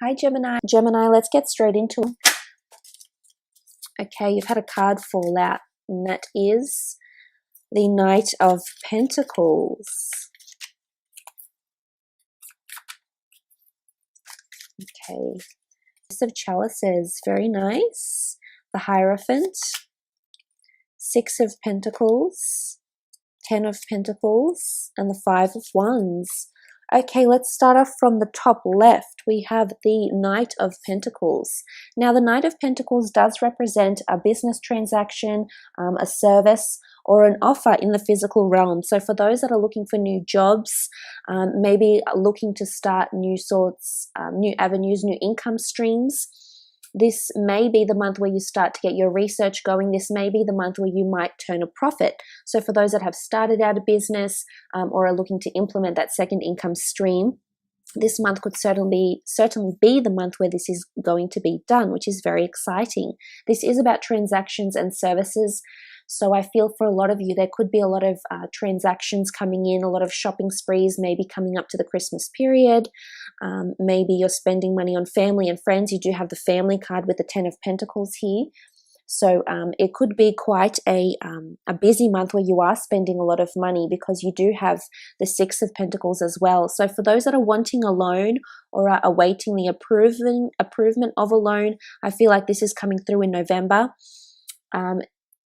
Hi, Gemini. Gemini, let's get straight into it. Okay, you've had a card fall out, and that is the Knight of Pentacles. Okay. Ace of Chalices, very nice. The Hierophant. Six of Pentacles. 10 of Pentacles. And the Five of Wands. Okay, let's start off from the top left. We have the Knight of Pentacles. Now, the Knight of Pentacles does represent a business transaction, a service, or an offer in the physical realm. So for those that are looking for new jobs, maybe looking to start new sorts, new avenues, new income streams, this may be the month where you start to get your research going. This may be the month where you might turn a profit. So for those that have started out a business or are looking to implement that second income stream, this month could certainly be the month where this is going to be done, which is very exciting. This is about transactions and services. So I feel for a lot of you, there could be a lot of transactions coming in, a lot of shopping sprees, maybe coming up to the Christmas period. Maybe you're spending money on family and friends. You do have the family card with the 10 of Pentacles here. So it could be quite a busy month where you are spending a lot of money because you do have the Six of Pentacles as well. So for those that are wanting a loan or are awaiting the approvement of a loan, I feel like this is coming through in November.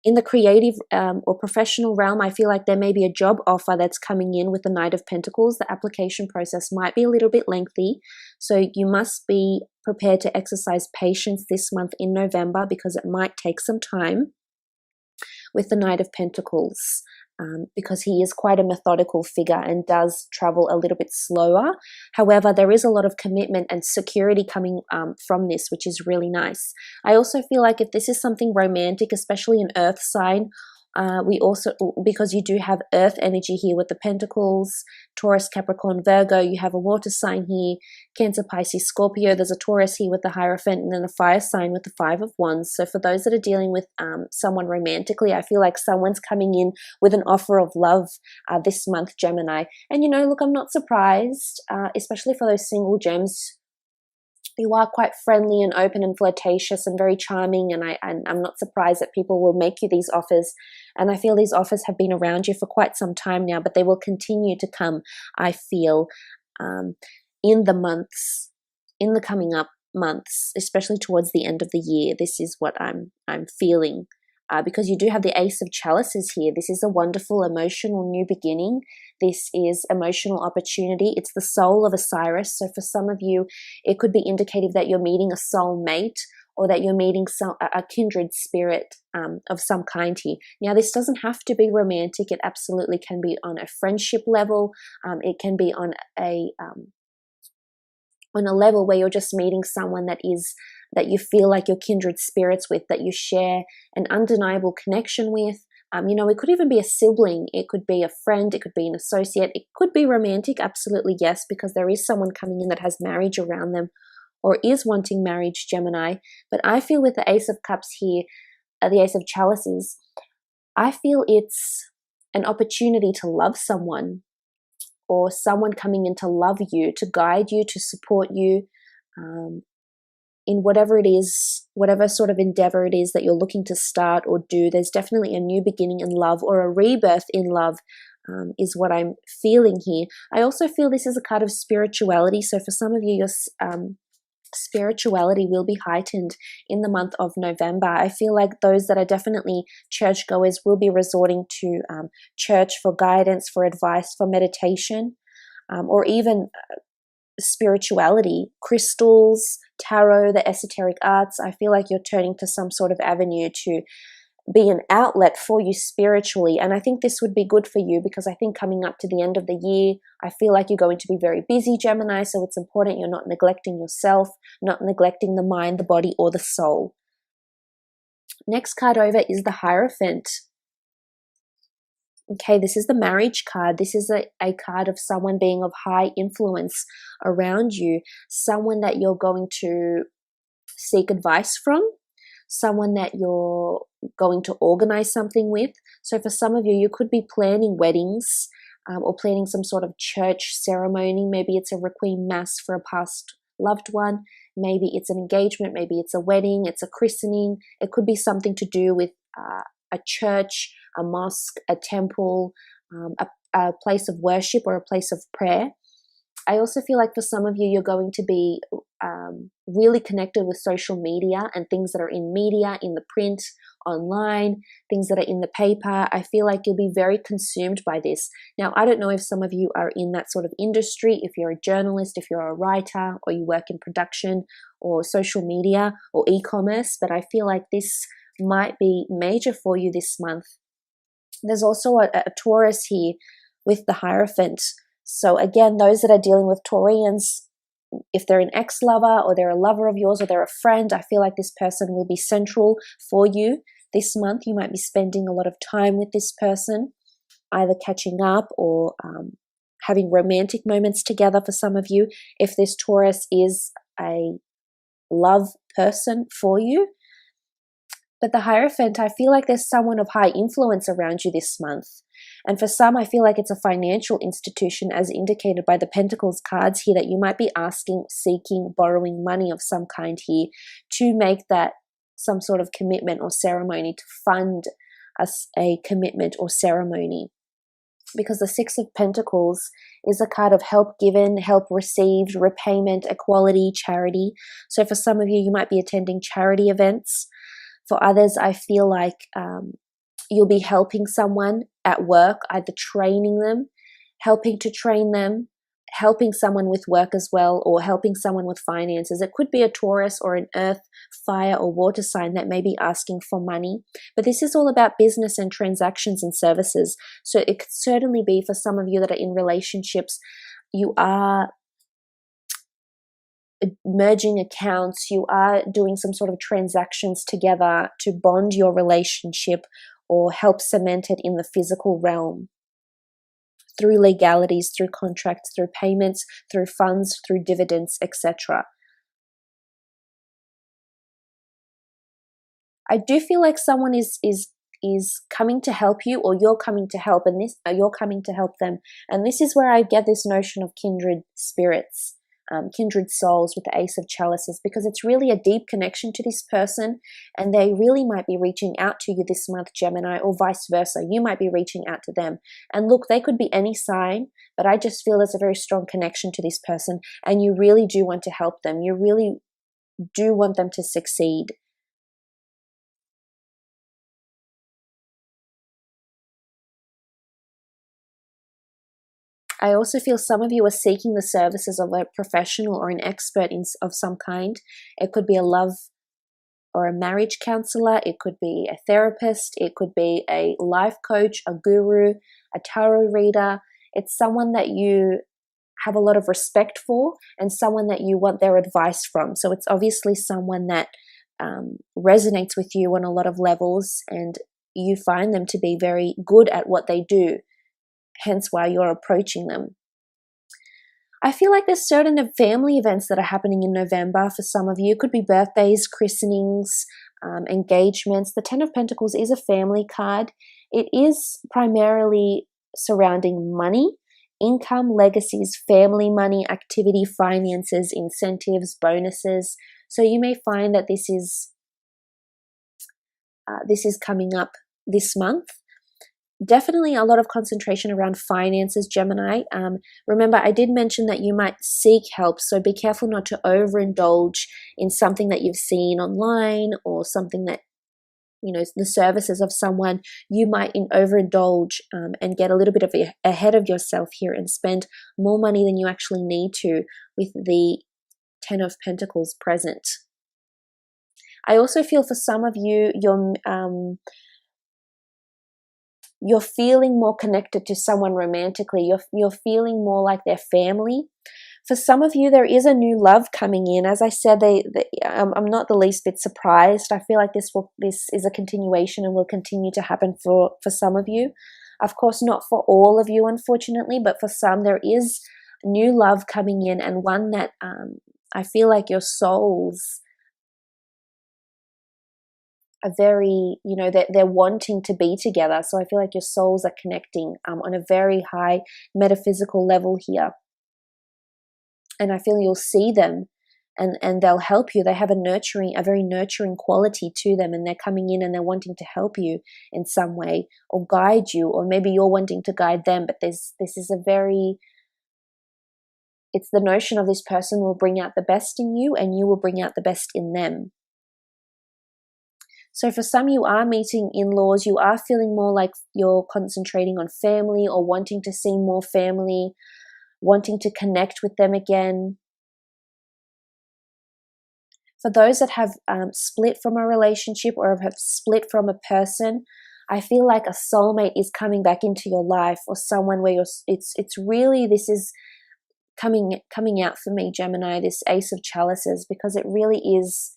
In the creative or professional realm, I feel like there may be a job offer that's coming in with the Knight of Pentacles. The application process might be a little bit lengthy, so you must be prepared to exercise patience this month in November because it might take some time with the Knight of Pentacles. Because he is quite a methodical figure and does travel a little bit slower. However, there is a lot of commitment and security coming from this, which is really nice. I also feel like if this is something romantic, especially an earth sign, because you do have earth energy here with the Pentacles, Taurus, Capricorn, Virgo, you have a water sign here, Cancer, Pisces, Scorpio, there's a Taurus here with the Hierophant, and then a fire sign with the Five of Wands. So for those that are dealing with someone romantically, I feel like someone's coming in with an offer of love this month, Gemini. And look, I'm not surprised, especially for those single gems. You are quite friendly and open and flirtatious and very charming, and I'm not surprised that people will make you these offers. And I feel these offers have been around you for quite some time now, but they will continue to come, I feel, in the coming up months, especially towards the end of the year. This is what I'm feeling. Because you do have the Ace of Chalices here. This is a wonderful emotional new beginning. This is emotional opportunity. It's the soul of Osiris. So for some of you, it could be indicative that you're meeting a soul mate or that you're meeting a kindred spirit of some kind here. Now, this doesn't have to be romantic. It absolutely can be on a friendship level. It can be on a level where you're just meeting someone that you feel like you're kindred spirits with, that you share an undeniable connection with. It could even be a sibling. It could be a friend. It could be an associate. It could be romantic. Absolutely, yes, because there is someone coming in that has marriage around them or is wanting marriage, Gemini. But I feel with the Ace of Cups here, the Ace of Chalices, I feel it's an opportunity to love someone, or someone coming in to love you, to guide you, to support you in whatever it is, whatever sort of endeavor it is that you're looking to start or do. There's definitely a new beginning in love, or a rebirth in love is what I'm feeling here. I also feel this is a card of spirituality. So for some of you, your spirituality will be heightened in the month of November. I feel like those that are definitely churchgoers will be resorting to church for guidance, for advice, for meditation, or even spirituality, crystals, tarot, the esoteric arts. I feel like you're turning to some sort of avenue to be an outlet for you spiritually. And I think this would be good for you because I think coming up to the end of the year, I feel like you're going to be very busy, Gemini. So it's important you're not neglecting yourself, not neglecting the mind, the body, or the soul. Next card over is the Hierophant. Okay, this is the marriage card. This is a card of someone being of high influence around you, someone that you're going to seek advice from, someone that you're going to organize something with. So for some of you, you could be planning weddings or planning some sort of church ceremony. Maybe it's a requiem mass for a past loved one. Maybe it's an engagement, maybe it's a wedding, it's a christening. It could be something to do with a church, a mosque, a temple, a place of worship or a place of prayer. I also feel like for some of you, you're going to be really connected with social media and things that are in media, in the print, online, things that are in the paper. I feel like you'll be very consumed by this. Now, I don't know if some of you are in that sort of industry, if you're a journalist, if you're a writer, or you work in production or social media or e-commerce, but I feel like this might be major for you this month. There's also a Taurus here with the Hierophant. So again, those that are dealing with Taurians, if they're an ex-lover or they're a lover of yours or they're a friend, I feel like this person will be central for you this month. You might be spending a lot of time with this person, either catching up or having romantic moments together for some of you. If this Taurus is a love person for you. But the Hierophant, I feel like there's someone of high influence around you this month. And for some, I feel like it's a financial institution, as indicated by the Pentacles cards here, that you might be asking, seeking, borrowing money of some kind here to make that some sort of commitment or ceremony, to fund a commitment or ceremony. Because the Six of Pentacles is a card of help given, help received, repayment, equality, charity. So for some of you, you might be attending charity events. For others, I feel like you'll be helping someone at work, either training them, helping to train them, helping someone with work as well, or helping someone with finances. It could be a Taurus or an earth, fire, or water sign that may be asking for money. But this is all about business and transactions and services. So it could certainly be for some of you that are in relationships, you are merging accounts, you are doing some sort of transactions together to bond your relationship or help cement it in the physical realm through legalities, through contracts, through payments, through funds, through dividends, etc. I do feel like someone is coming to help you, or you're coming to help, and you're coming to help them. And this is where I get this notion of kindred spirits. Kindred souls with the Ace of Chalices, because it's really a deep connection to this person, and they really might be reaching out to you this month, Gemini, or vice versa. You might be reaching out to them. And look, they could be any sign, but I just feel there's a very strong connection to this person, and you really do want to help them. You really do want them to succeed. I also feel some of you are seeking the services of a professional or an expert of some kind. It could be a love or a marriage counselor. It could be a therapist. It could be a life coach, a guru, a tarot reader. It's someone that you have a lot of respect for and someone that you want their advice from. So it's obviously someone that resonates with you on a lot of levels, and you find them to be very good at what they do. Hence why you're approaching them. I feel like there's certain family events that are happening in November for some of you. It could be birthdays, christenings, engagements. The Ten of Pentacles is a family card. It is primarily surrounding money, income, legacies, family money, activity, finances, incentives, bonuses. So you may find that this is coming up this month. Definitely a lot of concentration around finances, Gemini. Remember, I did mention that you might seek help, so be careful not to overindulge in something that you've seen online or something that, you know, the services of someone. You might overindulge and get a little bit ahead of yourself here and spend more money than you actually need to with the Ten of Pentacles present. I also feel for some of you, you're feeling more connected to someone romantically. You're feeling more like their family. For some of you, there is a new love coming in. As I said, I'm not the least bit surprised. I feel like this is a continuation and will continue to happen for some of you. Of course, not for all of you, unfortunately, but for some, there is new love coming in, and one that I feel like your souls are very, you know, they're wanting to be together. So I feel like your souls are connecting on a very high metaphysical level here. And I feel you'll see them and they'll help you. They have a very nurturing quality to them, and they're coming in and they're wanting to help you in some way or guide you, or maybe you're wanting to guide them. But it's the notion of this person will bring out the best in you and you will bring out the best in them. So for some, you are meeting in-laws, you are feeling more like you're concentrating on family or wanting to see more family, wanting to connect with them again. For those that have split from a relationship or have split from a person, I feel like a soulmate is coming back into your life, or someone where it's really, this is coming out for me, Gemini, this Ace of Chalices, because it really is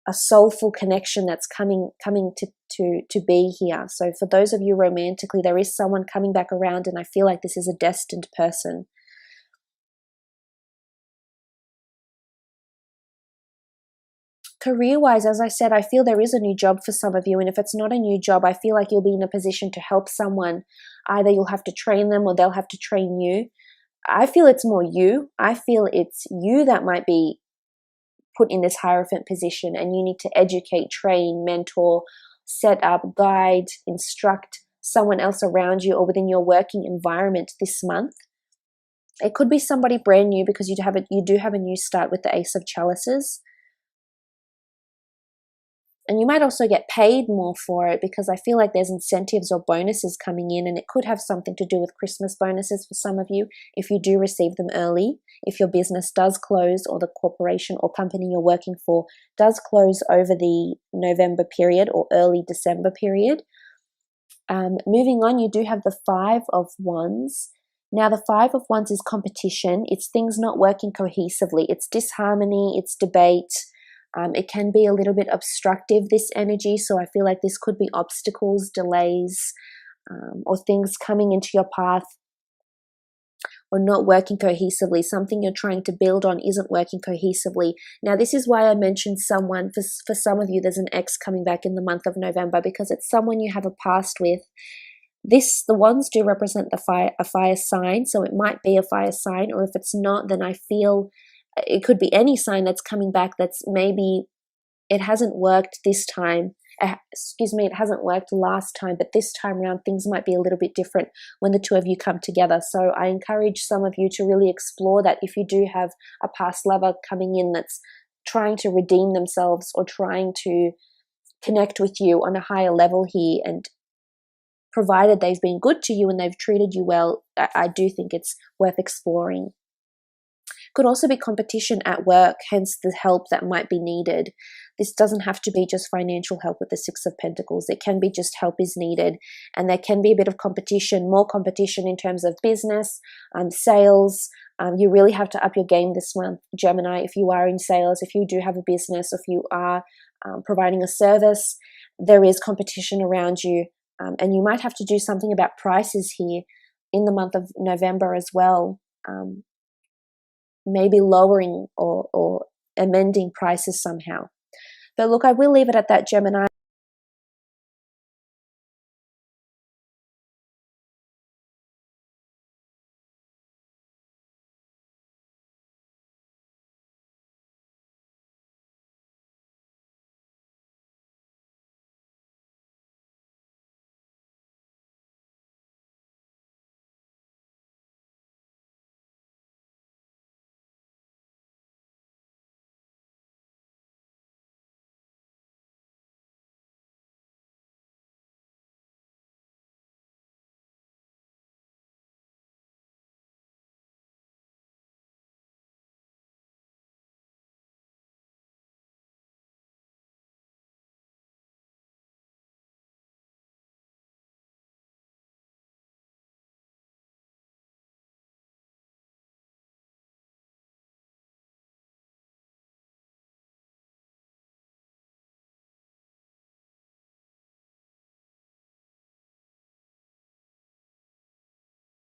a soulful connection that's coming to be here. So for those of you romantically, there is someone coming back around, and I feel like this is a destined person. Career-wise, as I said, I feel there is a new job for some of you, and if it's not a new job, I feel like you'll be in a position to help someone. Either you'll have to train them or they'll have to train you. I feel it's more you. I feel it's you that might be put in this Hierophant position, and you need to educate, train, mentor, set up, guide, instruct someone else around you or within your working environment this month. It could be somebody brand new, because you do have a new start with the Ace of Chalices. And you might also get paid more for it, because I feel like there's incentives or bonuses coming in, and it could have something to do with Christmas bonuses for some of you if you do receive them early. If your business does close, or the corporation or company you're working for does close over the November period or early December period. Moving on, you do have the Five of Wands. Now, the Five of Wands is competition. It's things not working cohesively. It's disharmony. It's debate. It can be a little bit obstructive, this energy. So I feel like this could be obstacles, delays, or things coming into your path or not working cohesively. Something you're trying to build on isn't working cohesively. Now, this is why I mentioned someone. For some of you, there's an ex coming back in the month of November, because it's someone you have a past with. The wands do represent a fire sign, so it might be a fire sign, or if it's not, then I feel it could be any sign that's coming back that's maybe it hasn't worked this time. It hasn't worked last time, but this time around things might be a little bit different when the two of you come together. So I encourage some of you to really explore that. If you do have a past lover coming in that's trying to redeem themselves or trying to connect with you on a higher level here, and provided they've been good to you and they've treated you well, I do think it's worth exploring. Could also be competition at work, hence the help that might be needed. This doesn't have to be just financial help with the Six of Pentacles. It can be just help is needed, and there can be a bit of competition, more competition in terms of business, sales. You really have to up your game this month, Gemini, if you are in sales, if you do have a business, if you are providing a service, there is competition around you, and you might have to do something about prices here in the month of November as well. Maybe lowering or amending prices somehow. But look, I will leave it at that, Gemini.